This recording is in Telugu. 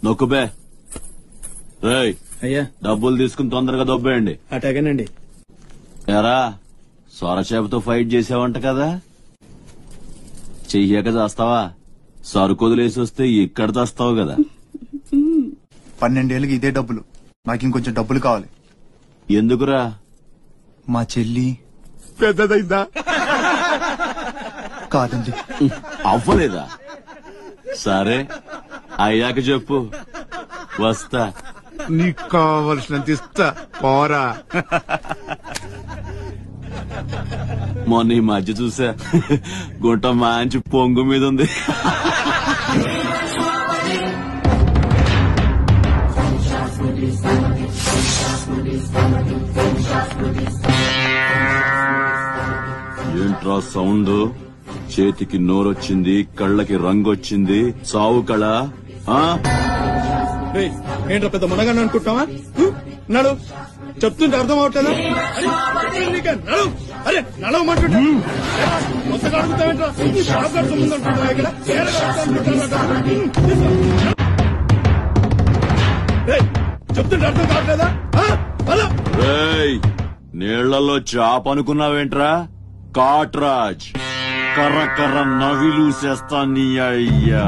నొక్కుబే. రేయ్ అయ్యా డబ్బులు తీసుకుని తొందరగా దొబ్బేయండి. అటాగేనండి. ఎరా సొరచేపతో ఫైట్ చేసావంట కదా, చెయ్యక చేస్తావా? సరుకొదిలేసి వస్తే ఇక్కడ చేస్తావు కదా. 12 ఏళ్ళకి ఇదే డబ్బులు. నాకు ఇంకొంచెం డబ్బులు కావాలి. ఎందుకురా? మా చెల్లి పెద్దదైందా? కాదండి. అవ్వలేదా? సరే అయ్యాక చెప్పు, వస్తా. నీకు కావలసినంత ఇస్తా, పోరా. మొన్న ఈ మధ్య చూసా, గుంట మంచి పొంగు మీద ఉంది. ఏంట్రా సౌండ్? చేతికి నోరొచ్చింది, కళ్ళకి రంగొచ్చింది, సావు కళ. ఏంట్రా పెద్ద మునగాన్ని అనుకుంటావా? నడు, చెప్తుంటే అర్థం అవట్లేదా? నడు, అరే నడవ మాట్లాడు. కొత్తగా అడుగుతావేంట్రా? చెప్తుంటే అర్థం కావట్లేదా? నీళ్లలో చాప అనుకున్నావేంట్రా? కాట్రాజ్ కర్ర కర్ర నవిలూసేస్తా నీ అయ్యా.